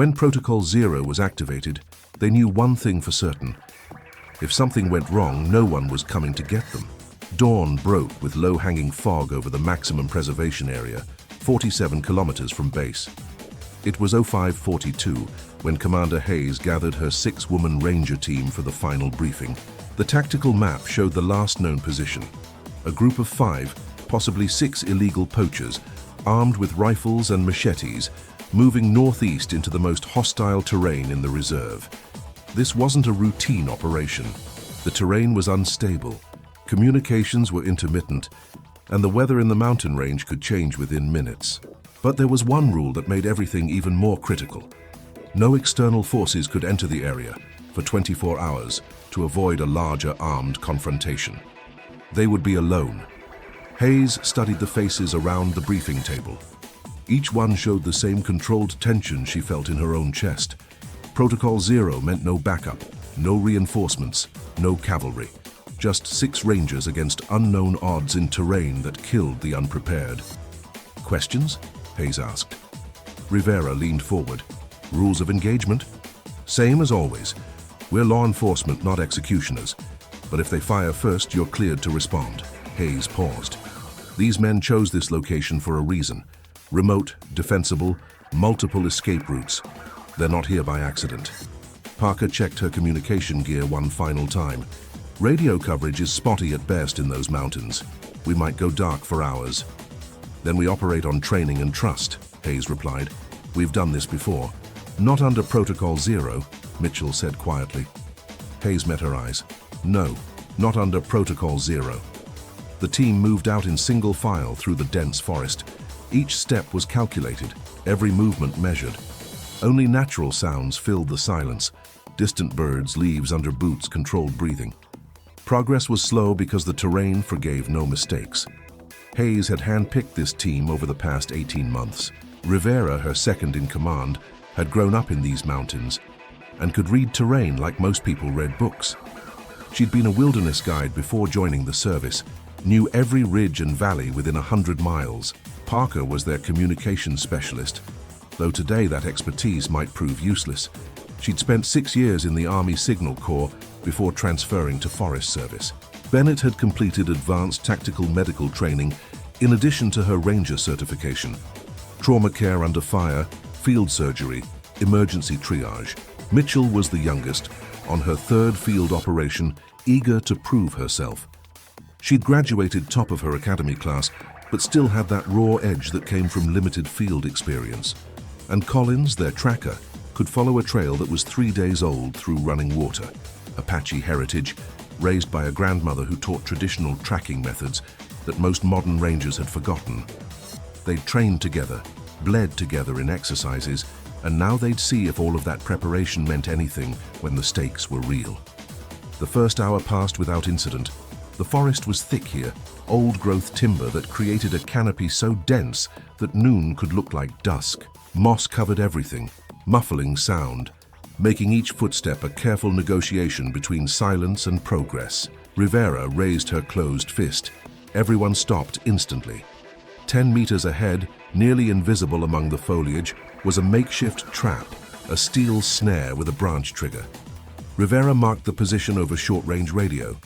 When Protocol Zero was activated, they knew one thing for certain. If something went wrong, no one was coming to get them. Dawn broke with low-hanging fog over the maximum preservation area, 47 kilometers from base. It was 0542 when Commander Hayes gathered her 6-woman Ranger team for the final briefing. The tactical map showed the last known position. A group of 5, possibly 6 illegal poachers, armed with rifles and machetes, moving northeast into the most hostile terrain in the reserve. This wasn't a routine operation. The terrain was unstable, communications were intermittent, and the weather in the mountain range could change within minutes. But there was one rule that made everything even more critical. No external forces could enter the area for 24 hours to avoid a larger armed confrontation. They would be alone. Hayes studied the faces around the briefing table. Each one showed the same controlled tension she felt in her own chest. Protocol Zero meant no backup, no reinforcements, no cavalry. Just 6 Rangers against unknown odds in terrain that killed the unprepared. Questions? Hayes asked. Rivera leaned forward. Rules of engagement? Same as always. We're law enforcement, not executioners. But if they fire first, you're cleared to respond. Hayes paused. These men chose this location for a reason. Remote, defensible, multiple escape routes. They're not here by accident. Parker checked her communication gear one final time. Radio coverage is spotty at best in those mountains. We might go dark for hours. Then we operate on training and trust, Hayes replied. We've done this before. Not under Protocol Zero, Mitchell said quietly. Hayes met her eyes. No, not under Protocol Zero. The team moved out in single file through the dense forest. Each step was calculated, every movement measured. Only natural sounds filled the silence. Distant birds, leaves under boots controlled breathing. Progress was slow because the terrain forgave no mistakes. Hayes had handpicked this team over the past 18 months. Rivera, her second in command, had grown up in these mountains and could read terrain like most people read books. She'd been a wilderness guide before joining the service, knew every ridge and valley within 100 miles. Parker was their communications specialist, though today that expertise might prove useless. She'd spent 6 years in the Army Signal Corps before transferring to Forest Service. Bennett had completed advanced tactical medical training in addition to her Ranger certification. Trauma care under fire, field surgery, emergency triage. Mitchell was the youngest, on her 3rd field operation, eager to prove herself. She'd graduated top of her academy class, but still had that raw edge that came from limited field experience. And Collins, their tracker, could follow a trail that was 3 days old through running water. Apache heritage, raised by a grandmother who taught traditional tracking methods that most modern rangers had forgotten. They'd trained together, bled together in exercises, and now they'd see if all of that preparation meant anything when the stakes were real. The first hour passed without incident. The forest was thick here, old-growth timber that created a canopy so dense that noon could look like dusk. Moss covered everything, muffling sound, making each footstep a careful negotiation between silence and progress. Rivera raised her closed fist. Everyone stopped instantly. 10 meters ahead, nearly invisible among the foliage, was a makeshift trap, a steel snare with a branch trigger. Rivera marked the position over short-range radio.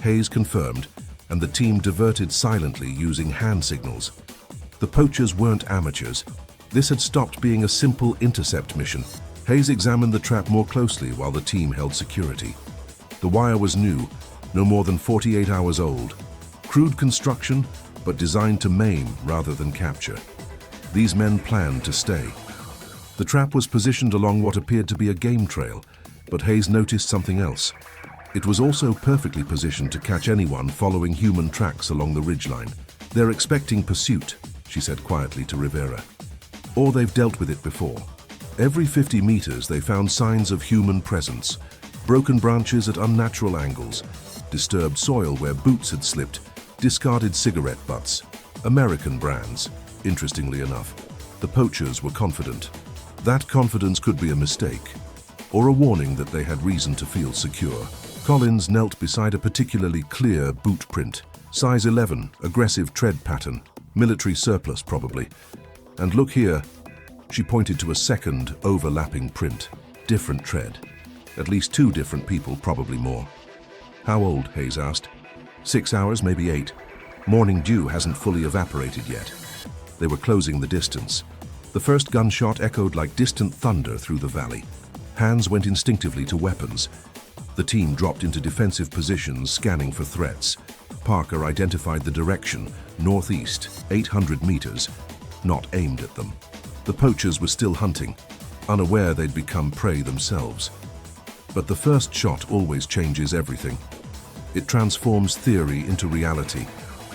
Hayes confirmed, and the team diverted silently using hand signals. The poachers weren't amateurs. This had stopped being a simple intercept mission. Hayes examined the trap more closely while the team held security. The wire was new, no more than 48 hours old. Crude construction, but designed to maim rather than capture. These men planned to stay. The trap was positioned along what appeared to be a game trail, but Hayes noticed something else. It was also perfectly positioned to catch anyone following human tracks along the ridgeline. They're expecting pursuit, she said quietly to Rivera. Or they've dealt with it before. Every 50 meters they found signs of human presence. Broken branches at unnatural angles, disturbed soil where boots had slipped, discarded cigarette butts. American brands, interestingly enough. The poachers were confident. That confidence could be a mistake, or a warning that they had reason to feel secure. Collins knelt beside a particularly clear boot print. Size 11, aggressive tread pattern, military surplus probably. And look here, She pointed to a second, overlapping print. Different tread. At least 2 different people, probably more. How old? Hayes asked. 6 hours, maybe 8. Morning dew hasn't fully evaporated yet. They were closing the distance. The first gunshot echoed like distant thunder through the valley. Hands went instinctively to weapons. The team dropped into defensive positions, scanning for threats. Parker identified the direction, northeast, 800 meters, not aimed at them. The poachers were still hunting, unaware they'd become prey themselves. But the first shot always changes everything. It transforms theory into reality,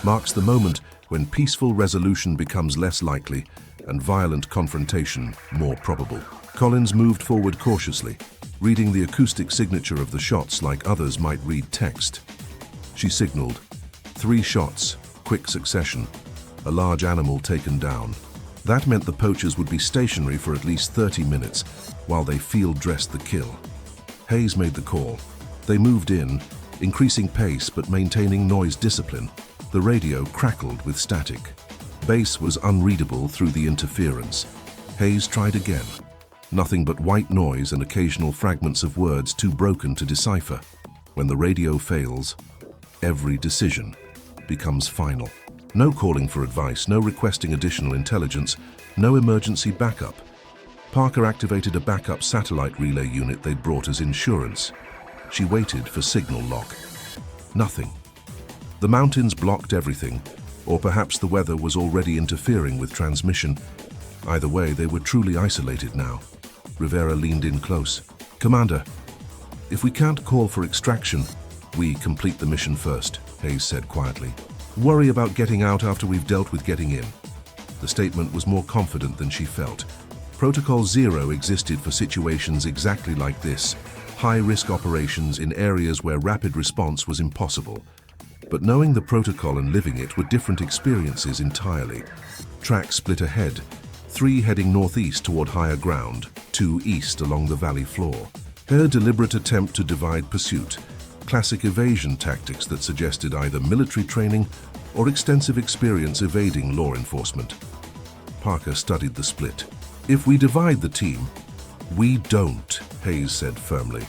marks the moment when peaceful resolution becomes less likely and violent confrontation more probable. Collins moved forward cautiously, reading the acoustic signature of the shots like others might read text. She signaled. 3 shots, quick succession. A large animal taken down. That meant the poachers would be stationary for at least 30 minutes while they field-dressed the kill. Hayes made the call. They moved in, increasing pace but maintaining noise discipline. The radio crackled with static. Bass was unreadable through the interference. Hayes tried again. Nothing but white noise and occasional fragments of words too broken to decipher. When the radio fails, every decision becomes final. No calling for advice, no requesting additional intelligence, no emergency backup. Parker activated a backup satellite relay unit they'd brought as insurance. She waited for signal lock. Nothing. The mountains blocked everything, or perhaps the weather was already interfering with transmission. Either way, they were truly isolated now. Rivera leaned in close. Commander, if we can't call for extraction, we complete the mission first, Hayes said quietly. Worry about getting out after we've dealt with getting in. The statement was more confident than she felt. Protocol 0 existed for situations exactly like this, high-risk operations in areas where rapid response was impossible. But knowing the protocol and living it were different experiences entirely. Track split ahead, 3 heading northeast toward higher ground, 2 east along the valley floor. Her deliberate attempt to divide pursuit, classic evasion tactics that suggested either military training or extensive experience evading law enforcement. Parker studied the split. If we divide the team, we don't, Hayes said firmly.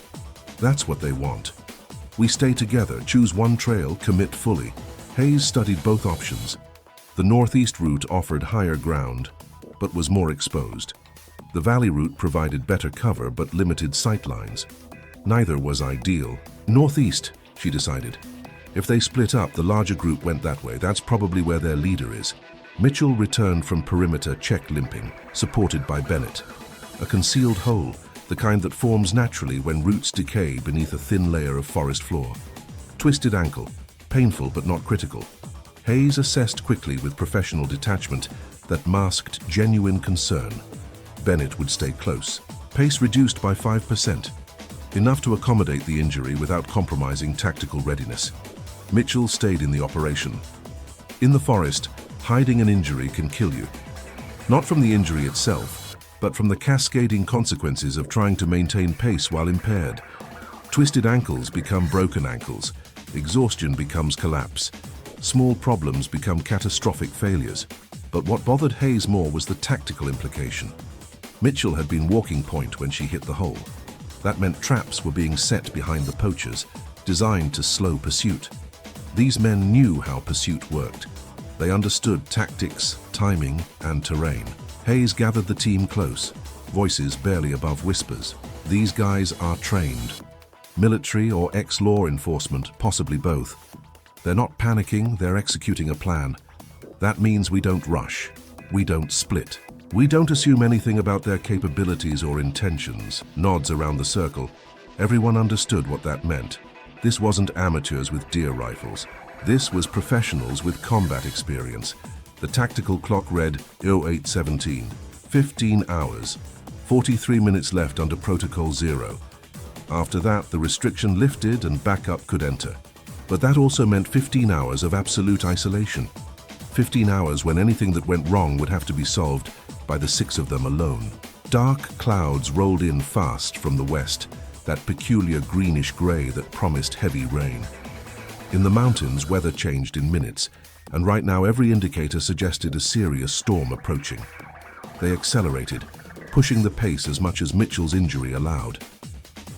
That's what they want. We stay together, choose one trail, commit fully. Hayes studied both options. The northeast route offered higher ground, but was more exposed. The valley route provided better cover but limited sightlines. Neither was ideal. Northeast, she decided. If they split up, the larger group went that way. That's probably where their leader is. Mitchell returned from perimeter check limping, supported by Bennett. A concealed hole, the kind that forms naturally when roots decay beneath a thin layer of forest floor. Twisted ankle, painful but not critical. Hayes assessed quickly with professional detachment that masked genuine concern. Bennett would stay close. Pace reduced by 5%. Enough to accommodate the injury without compromising tactical readiness. Mitchell stayed in the operation. In the forest, hiding an injury can kill you. Not from the injury itself, but from the cascading consequences of trying to maintain pace while impaired. Twisted ankles become broken ankles. Exhaustion becomes collapse. Small problems become catastrophic failures. But what bothered Hayes more was the tactical implication. Mitchell had been walking point when she hit the hole. That meant traps were being set behind the poachers, designed to slow pursuit. These men knew how pursuit worked. They understood tactics, timing, and terrain. Hayes gathered the team close, voices barely above whispers. These guys are trained. Military or ex-law enforcement, possibly both. They're not panicking, they're executing a plan. That means we don't rush. We don't split. We don't assume anything about their capabilities or intentions. Nods around the circle. Everyone understood what that meant. This wasn't amateurs with deer rifles. This was professionals with combat experience. The tactical clock read 0817. 15 hours. 43 minutes left under Protocol 0. After that, the restriction lifted and backup could enter. But that also meant 15 hours of absolute isolation. 15 hours when anything that went wrong would have to be solved by the 6 of them alone. Dark clouds rolled in fast from the west, that peculiar greenish-gray that promised heavy rain. In the mountains, weather changed in minutes, and right now every indicator suggested a serious storm approaching. They accelerated, pushing the pace as much as Mitchell's injury allowed.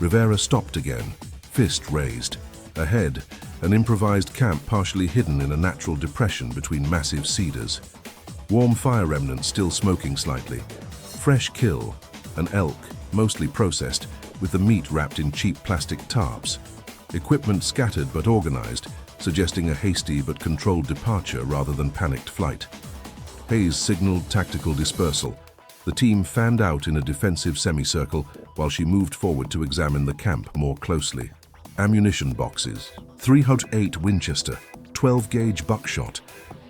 Rivera stopped again, fist raised. Ahead, an improvised camp partially hidden in a natural depression between massive cedars. Warm fire remnants still smoking slightly. Fresh kill, an elk, mostly processed, with the meat wrapped in cheap plastic tarps. Equipment scattered but organized, suggesting a hasty but controlled departure rather than panicked flight. Hayes signaled tactical dispersal. The team fanned out in a defensive semicircle while she moved forward to examine the camp more closely. Ammunition boxes, 308 Winchester, 12-gauge buckshot,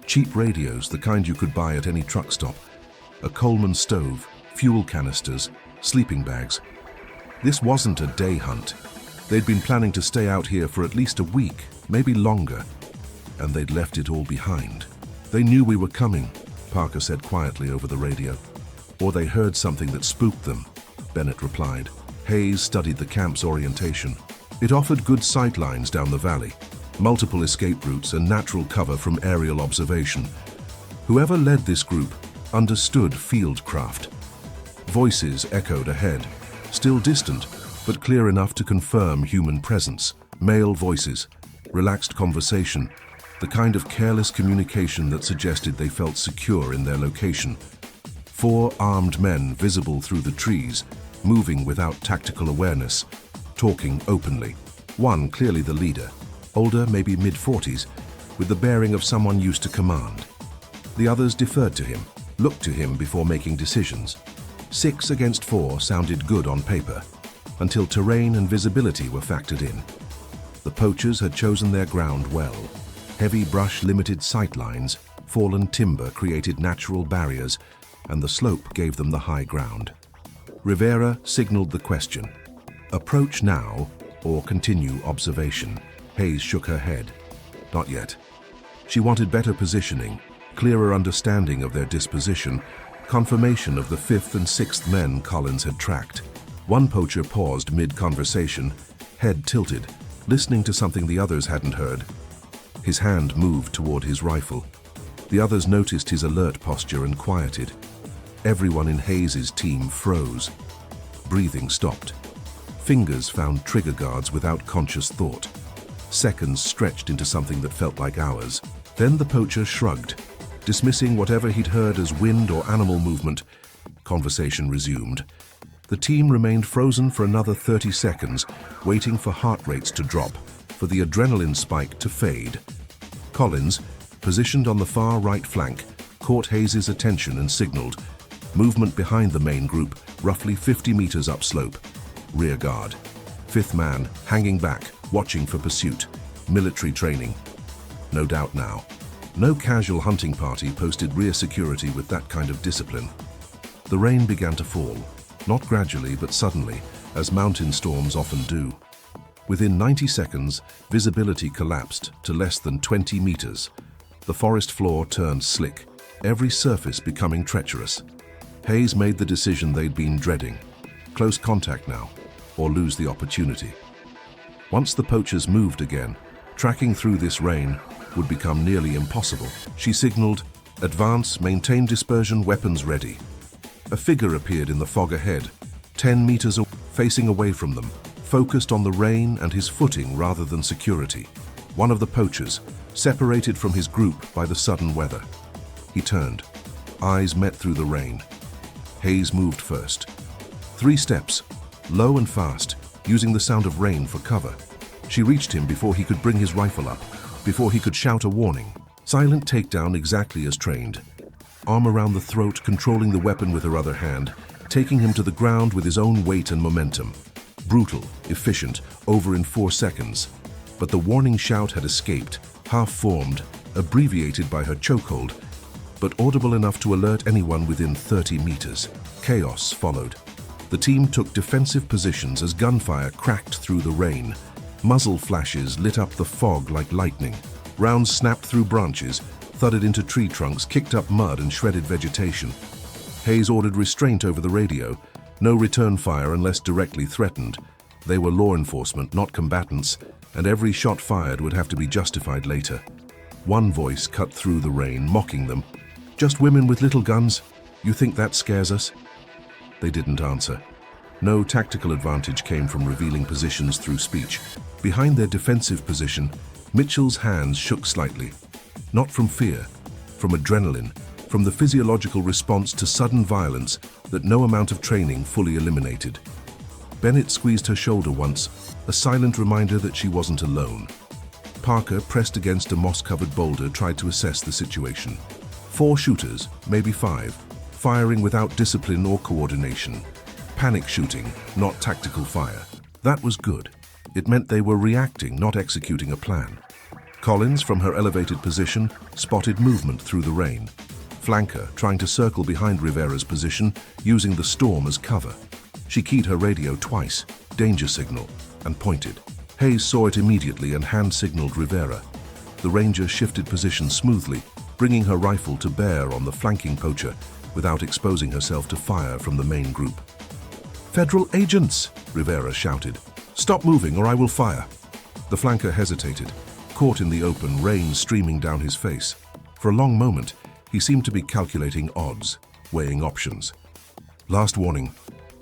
cheap radios, the kind you could buy at any truck stop, a Coleman stove, fuel canisters, sleeping bags. This wasn't a day hunt. They'd been planning to stay out here for at least a week, maybe longer, and they'd left it all behind. They knew we were coming, Parker said quietly over the radio. Or they heard something that spooked them, Bennett replied. Hayes studied the camp's orientation. It offered good sight lines down the valley, multiple escape routes and natural cover from aerial observation. Whoever led this group understood fieldcraft. Voices echoed ahead, still distant, but clear enough to confirm human presence. Male voices, relaxed conversation, the kind of careless communication that suggested they felt secure in their location. 4 armed men visible through the trees, moving without tactical awareness, talking openly. One clearly the leader, older, maybe mid-40s, with the bearing of someone used to command. The others deferred to him, looked to him before making decisions. 6 against 4 sounded good on paper, until terrain and visibility were factored in. The poachers had chosen their ground well. Heavy brush limited sight lines, fallen timber created natural barriers, and the slope gave them the high ground. Rivera signaled the question. Approach now or continue observation. Hayes shook her head. Not yet. She wanted better positioning, clearer understanding of their disposition, confirmation of the 5th and 6th men Collins had tracked. One poacher paused mid-conversation, head tilted, listening to something the others hadn't heard. His hand moved toward his rifle. The others noticed his alert posture and quieted. Everyone in Hayes's team froze. Breathing stopped. Fingers found trigger guards without conscious thought. Seconds stretched into something that felt like hours. Then the poacher shrugged, dismissing whatever he'd heard as wind or animal movement. Conversation resumed. The team remained frozen for another 30 seconds, waiting for heart rates to drop, for the adrenaline spike to fade. Collins, positioned on the far right flank, caught Hayes's attention and signaled. Movement behind the main group, roughly 50 meters upslope. Rear guard. 5th man, hanging back, watching for pursuit. Military training. No doubt now. No casual hunting party posted rear security with that kind of discipline. The rain began to fall, not gradually but suddenly, as mountain storms often do. Within 90 seconds, visibility collapsed to less than 20 meters. The forest floor turned slick, every surface becoming treacherous. Hayes made the decision they'd been dreading. Close contact now, or lose the opportunity. Once the poachers moved again, tracking through this rain would become nearly impossible. She signaled, advance, maintain dispersion, weapons ready. A figure appeared in the fog ahead, 10 meters facing away from them, focused on the rain and his footing rather than security. One of the poachers, separated from his group by the sudden weather. He turned. Eyes met through the rain. Hayes moved first. 3 steps, low and fast, using the sound of rain for cover. She reached him before he could bring his rifle up, before he could shout a warning. Silent takedown exactly as trained. Arm around the throat, controlling the weapon with her other hand, taking him to the ground with his own weight and momentum. Brutal, efficient, over in 4 seconds. But the warning shout had escaped, half-formed, abbreviated by her chokehold, but audible enough to alert anyone within 30 meters. Chaos followed. The team took defensive positions as gunfire cracked through the rain. Muzzle flashes lit up the fog like lightning. Rounds snapped through branches, thudded into tree trunks, kicked up mud and shredded vegetation. Hayes ordered restraint over the radio. No return fire unless directly threatened. They were law enforcement, not combatants, and every shot fired would have to be justified later. One voice cut through the rain, mocking them. Just women with little guns? You think that scares us?" They didn't answer. No tactical advantage came from revealing positions through speech. Behind their defensive position, Mitchell's hands shook slightly. Not from fear, from adrenaline, from the physiological response to sudden violence that no amount of training fully eliminated. Bennett squeezed her shoulder once, a silent reminder that she wasn't alone. Parker, pressed against a moss-covered boulder, tried to assess the situation. 4 shooters, maybe 5, firing without discipline or coordination. Panic shooting, not tactical fire. That was good. It meant they were reacting, not executing a plan. Collins, from her elevated position, spotted movement through the rain. Flanker, trying to circle behind Rivera's position, using the storm as cover. She keyed her radio twice, danger signal, and pointed. Hayes saw it immediately and hand-signaled Rivera. The Ranger shifted position smoothly, bringing her rifle to bear on the flanking poacher without exposing herself to fire from the main group. "Federal agents!" Rivera shouted. "Stop moving or I will fire." The flanker hesitated, caught in the open, rain streaming down his face. For a long moment, he seemed to be calculating odds, weighing options. "Last warning."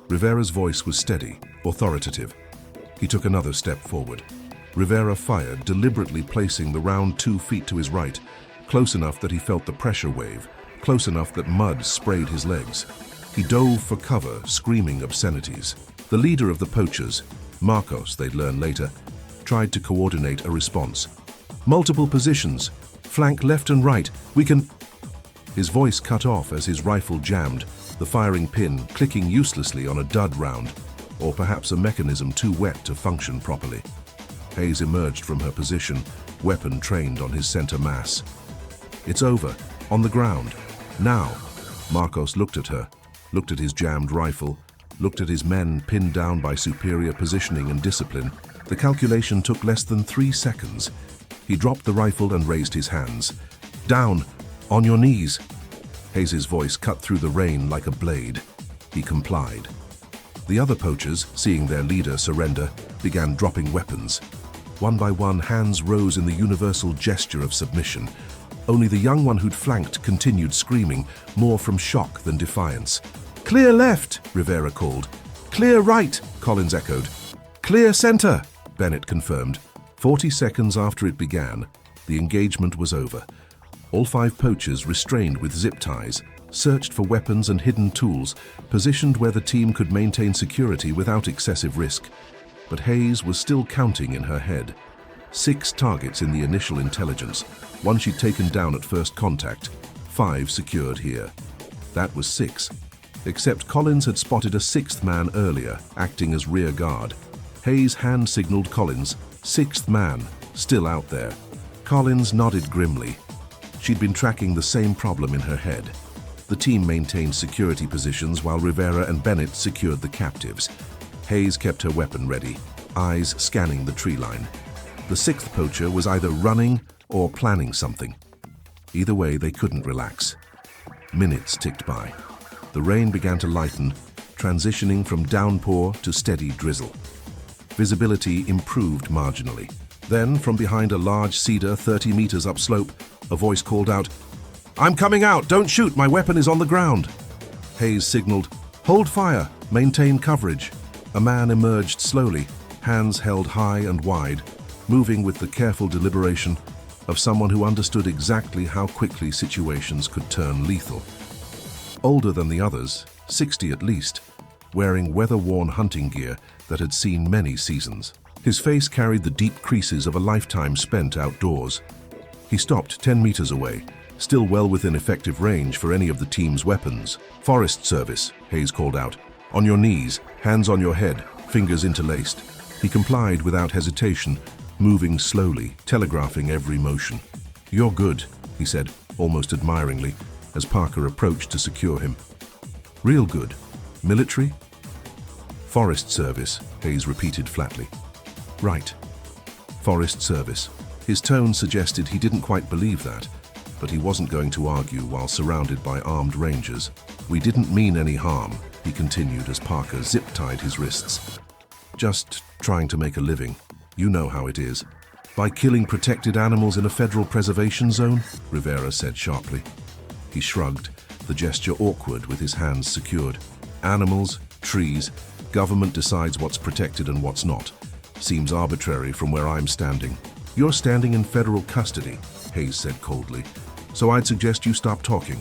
Rivera's voice was steady, authoritative. He took another step forward. Rivera fired, deliberately placing the round 2 feet to his right, close enough that he felt the pressure wave, close enough that mud sprayed his legs. He dove for cover, screaming obscenities. The leader of the poachers, Marcos, they'd learn later, tried to coordinate a response. "Multiple positions. Flank left and right. We can..." His voice cut off as his rifle jammed, the firing pin clicking uselessly on a dud round, or perhaps a mechanism too wet to function properly. Hayes emerged from her position, weapon trained on his center mass. "It's over. On the ground. Now." Marcos looked at her, looked at his jammed rifle, looked at his men pinned down by superior positioning and discipline. The calculation took less than 3 seconds. He dropped the rifle and raised his hands. "Down! On your knees!" Hayes' voice cut through the rain like a blade. He complied. The other poachers, seeing their leader surrender, began dropping weapons. One by one, hands rose in the universal gesture of submission. Only the young one who'd flanked continued screaming, more from shock than defiance. "Clear left," Rivera called. "Clear right," Collins echoed. "Clear center," Bennett confirmed. 40 seconds after it began, the engagement was over. All 5 poachers, restrained with zip ties, searched for weapons and hidden tools, positioned where the team could maintain security without excessive risk. But Hayes was still counting in her head. 6 targets in the initial intelligence, 1 she'd taken down at first contact, 5 secured here. That was 6. Except Collins had spotted a 6th man earlier, acting as rear guard. Hayes hand-signaled Collins, 6th man, still out there. Collins nodded grimly. She'd been tracking the same problem in her head. The team maintained security positions while Rivera and Bennett secured the captives. Hayes kept her weapon ready, eyes scanning the tree line. The 6th poacher was either running or planning something. Either way, they couldn't relax. Minutes ticked by. The rain began to lighten, transitioning from downpour to steady drizzle. Visibility improved marginally. Then, from behind a large cedar 30 meters upslope, a voice called out, "I'm coming out! Don't shoot! My weapon is on the ground!" Hayes signaled, "Hold fire! Maintain coverage!" A man emerged slowly, hands held high and wide, moving with the careful deliberation of someone who understood exactly how quickly situations could turn lethal. Older than the others, 60 at least, wearing weather-worn hunting gear that had seen many seasons. His face carried the deep creases of a lifetime spent outdoors. He stopped 10 meters away, still well within effective range for any of the team's weapons. "Forest Service," Hayes called out. "On your knees, hands on your head, fingers interlaced." He complied without hesitation, moving slowly, telegraphing every motion. "You're good," he said, almost admiringly, as Parker approached to secure him. "Real good. Military?" "Forest Service," Hayes repeated flatly. "Right. Forest Service." His tone suggested he didn't quite believe that, but he wasn't going to argue while surrounded by armed rangers. "We didn't mean any harm," he continued as Parker zip-tied his wrists. "Just trying to make a living. You know how it is." "By killing protected animals in a federal preservation zone?" Rivera said sharply. He shrugged, the gesture awkward with his hands secured. Animals, trees, government decides what's protected and what's not. Seems arbitrary from where I'm standing. You're standing in federal custody, Hayes said coldly, so I'd suggest you stop talking.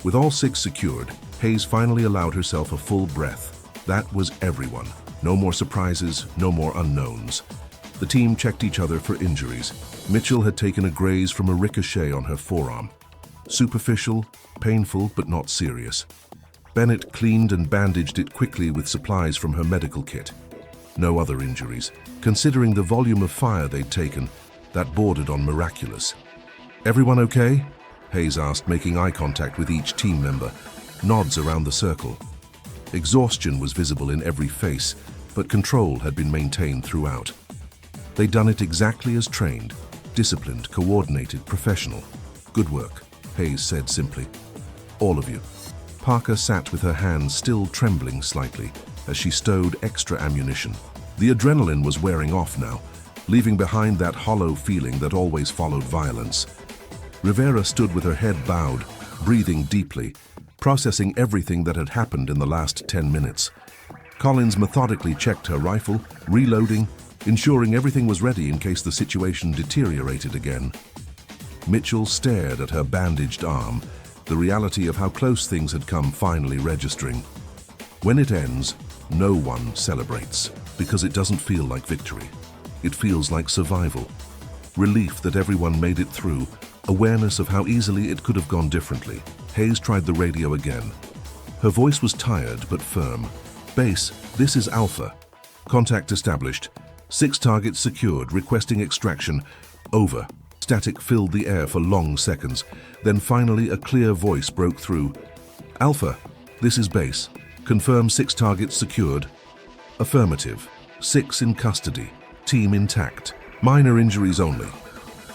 With all 6 secured, Hayes finally allowed herself a full breath. That was everyone. No more surprises, no more unknowns. The team checked each other for injuries. Mitchell had taken a graze from a ricochet on her forearm. Superficial, painful, but not serious. Bennett cleaned and bandaged it quickly with supplies from her medical kit. No other injuries. Considering the volume of fire they'd taken, that bordered on miraculous. Everyone okay? Hayes asked, making eye contact with each team member. Nods around the circle. Exhaustion was visible in every face, but control had been maintained throughout. They'd done it exactly as trained, disciplined, coordinated, professional. Good work, Hayes said simply. All of you. Parker sat with her hands still trembling slightly as she stowed extra ammunition. The adrenaline was wearing off now, leaving behind that hollow feeling that always followed violence. Rivera stood with her head bowed, breathing deeply, processing everything that had happened in the last 10 minutes. Collins methodically checked her rifle, reloading, ensuring everything was ready in case the situation deteriorated again. Mitchell stared at her bandaged arm, the reality of how close things had come finally registering. When it ends, no one celebrates, because it doesn't feel like victory. It feels like survival. Relief that everyone made it through, awareness of how easily it could have gone differently. Hayes tried the radio again. Her voice was tired but firm. Base, this is Alpha. Contact established. 6 targets secured, requesting extraction. Over. Static filled the air for long seconds. Then finally a clear voice broke through. Alpha, this is Base. Confirm 6 targets secured. Affirmative. 6 in custody. Team intact. Minor injuries only.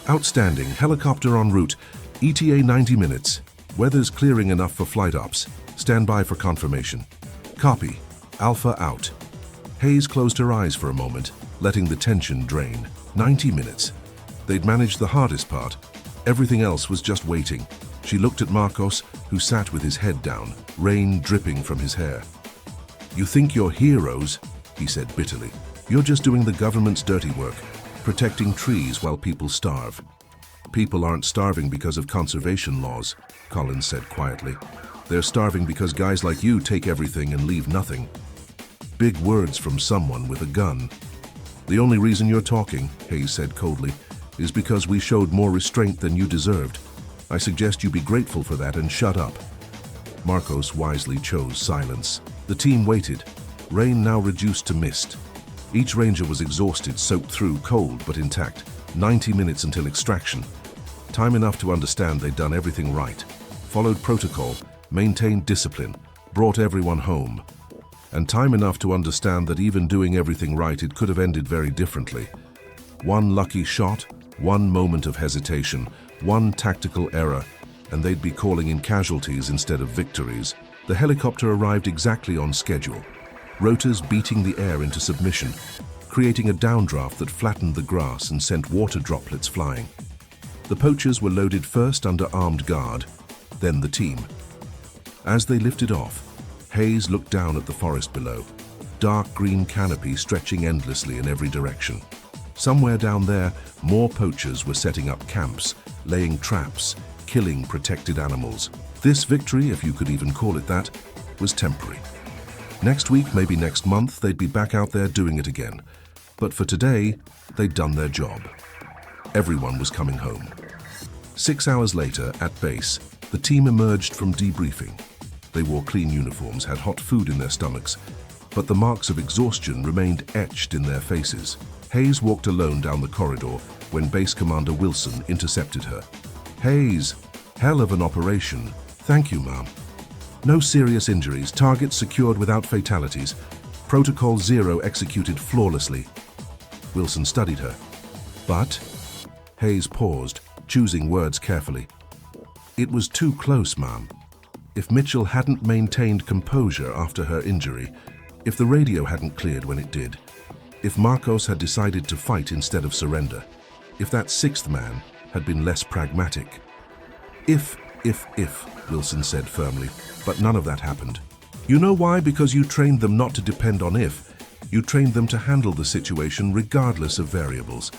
Outstanding. Helicopter en route. ETA 90 minutes. Weather's clearing enough for flight ops. Stand by for confirmation. Copy. Alpha out. Hayes closed her eyes for a moment, letting the tension drain. 90 minutes. They'd managed the hardest part. Everything else was just waiting. She looked at Marcos, who sat with his head down, rain dripping from his hair. You think you're heroes, he said bitterly. You're just doing the government's dirty work, protecting trees while people starve. People aren't starving because of conservation laws, Collins said quietly. They're starving because guys like you take everything and leave nothing. Big words from someone with a gun. The only reason you're talking, Hayes said coldly, is because we showed more restraint than you deserved. I suggest you be grateful for that and shut up. Marcos wisely chose silence. The team waited, rain now reduced to mist. Each ranger was exhausted, soaked through, cold but intact. 90 minutes until extraction. Time enough to understand they'd done everything right. Followed protocol, maintained discipline, brought everyone home. And time enough to understand that even doing everything right, it could have ended very differently. One lucky shot, one moment of hesitation, one tactical error, and they'd be calling in casualties instead of victories. The helicopter arrived exactly on schedule. Rotors beating the air into submission, creating a downdraft that flattened the grass and sent water droplets flying. The poachers were loaded first under armed guard, then the team. As they lifted off, Hayes looked down at the forest below, dark green canopy stretching endlessly in every direction. Somewhere down there, more poachers were setting up camps, laying traps, killing protected animals. This victory, if you could even call it that, was temporary. Next week, maybe next month, they'd be back out there doing it again. But for today, they'd done their job. Everyone was coming home. 6 hours later, at base, the team emerged from debriefing. They wore clean uniforms, had hot food in their stomachs, but the marks of exhaustion remained etched in their faces. Hayes walked alone down the corridor when Base Commander Wilson intercepted her. Hayes, hell of an operation. Thank you, ma'am. No serious injuries, targets secured without fatalities. Protocol 0 executed flawlessly. Wilson studied her. But, Hayes paused, choosing words carefully. It was too close, ma'am. If Mitchell hadn't maintained composure after her injury, if the radio hadn't cleared when it did, if Marcos had decided to fight instead of surrender, if that 6th man had been less pragmatic, if if, Wilson said firmly, but none of that happened. You know why? Because you trained them not to depend on if. You trained them to handle the situation regardless of variables.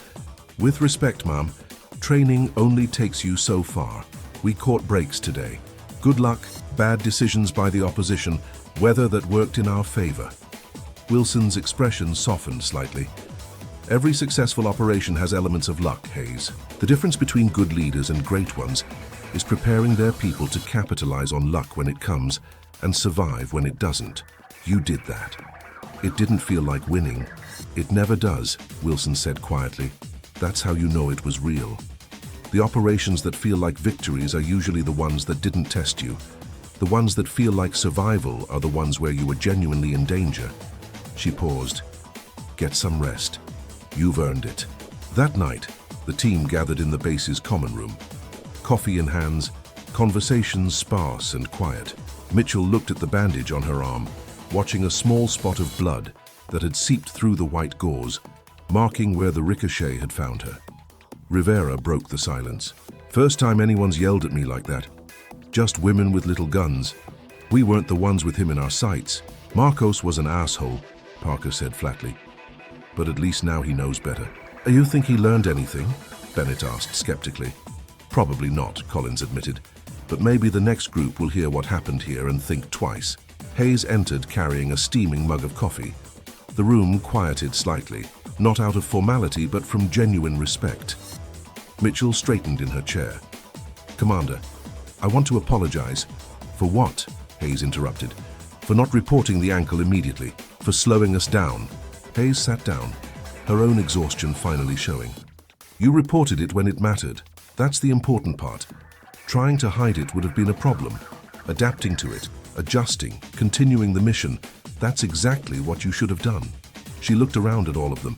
With respect, Mom, training only takes you so far. We caught breaks today. Good luck, bad decisions by the opposition, weather that worked in our favor. Wilson's expression softened slightly. Every successful operation has elements of luck, Hayes. The difference between good leaders and great ones is preparing their people to capitalize on luck when it comes and survive when it doesn't. You did that. It didn't feel like winning. It never does, Wilson said quietly. That's how you know it was real. The operations that feel like victories are usually the ones that didn't test you. The ones that feel like survival are the ones where you were genuinely in danger. She paused. Get some rest. You've earned it. That night, the team gathered in the base's common room. Coffee in hands, conversations sparse and quiet. Mitchell looked at the bandage on her arm, watching a small spot of blood that had seeped through the white gauze, marking where the ricochet had found her. Rivera broke the silence. First time anyone's yelled at me like that. Just women with little guns. We weren't the ones with him in our sights. Marcos was an asshole, Parker said flatly. But at least now he knows better. You think he learned anything? Bennett asked skeptically. Probably not, Collins admitted. But maybe the next group will hear what happened here and think twice. Hayes entered carrying a steaming mug of coffee. The room quieted slightly, not out of formality but from genuine respect. Mitchell straightened in her chair. Commander, I want to apologize. For what? Hayes interrupted. For not reporting the ankle immediately, for slowing us down. Hayes sat down, her own exhaustion finally showing. You reported it when it mattered. That's the important part. Trying to hide it would have been a problem. Adapting to it, adjusting, continuing the mission, that's exactly what you should have done. She looked around at all of them.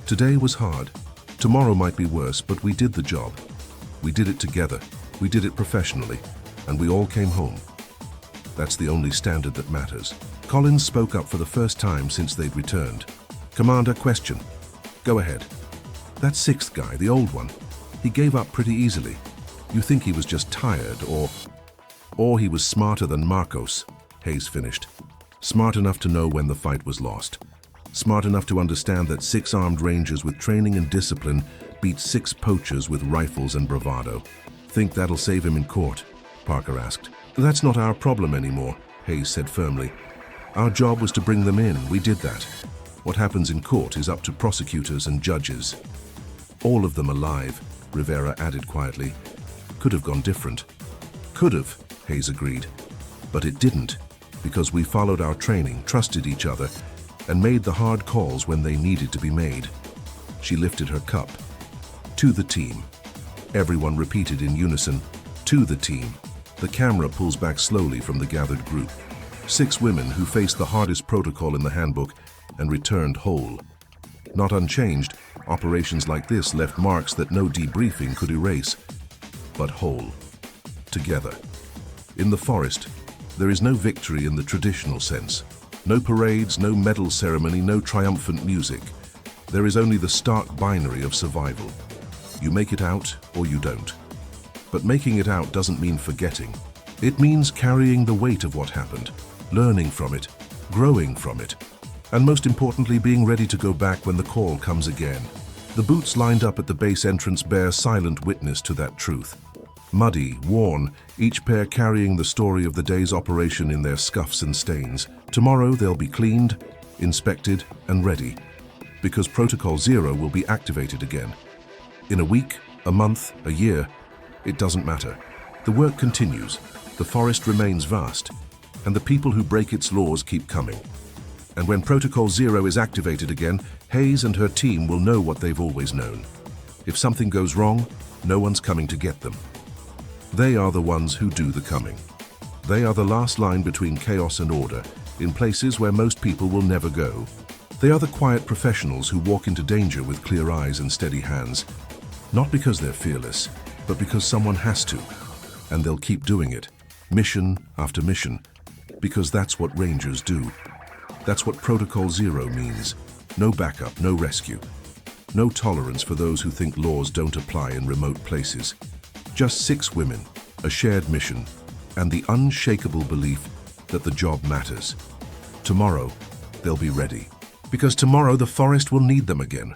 Today was hard. Tomorrow might be worse, but we did the job. We did it together. We did it professionally. And we all came home. That's the only standard that matters. Collins spoke up for the first time since they'd returned. Commander, question. Go ahead. That sixth guy, the old one, he gave up pretty easily. You think he was just tired, or he was smarter than Marcos, Hayes finished. Smart enough to know when the fight was lost. Smart enough to understand that 6 armed rangers with training and discipline beat 6 poachers with rifles and bravado. Think that'll save him in court? Parker asked. That's not our problem anymore, Hayes said firmly. Our job was to bring them in. We did that. What happens in court is up to prosecutors and judges. All of them alive, Rivera added quietly. Could have gone different. Could have, Hayes agreed. But it didn't, because we followed our training, trusted each other, and made the hard calls when they needed to be made. She lifted her cup. To the team. Everyone repeated in unison. To the team. The camera pulls back slowly from the gathered group. 6 women who faced the hardest protocol in the handbook and returned whole. Not unchanged, operations like this left marks that no debriefing could erase. But whole. Together. In the forest, there is no victory in the traditional sense. No parades, no medal ceremony, no triumphant music. There is only the stark binary of survival. You make it out or you don't. But making it out doesn't mean forgetting. It means carrying the weight of what happened, learning from it, growing from it, and most importantly, being ready to go back when the call comes again. The boots lined up at the base entrance bear silent witness to that truth. Muddy, worn, each pair carrying the story of the day's operation in their scuffs and stains. Tomorrow they'll be cleaned, inspected, and ready, because Protocol Zero will be activated again. In a week, a month, a year, it doesn't matter. The work continues, the forest remains vast, and the people who break its laws keep coming. And when Protocol Zero is activated again, Hayes and her team will know what they've always known. If something goes wrong, no one's coming to get them. They are the ones who do the coming. They are the last line between chaos and order, in places where most people will never go. They are the quiet professionals who walk into danger with clear eyes and steady hands, not because they're fearless, but because someone has to, and they'll keep doing it, mission after mission, because that's what Rangers do. That's what Protocol Zero means. No backup, no rescue. No tolerance for those who think laws don't apply in remote places. Just 6 women, a shared mission, and the unshakable belief that the job matters. Tomorrow, they'll be ready. Because tomorrow the forest will need them again.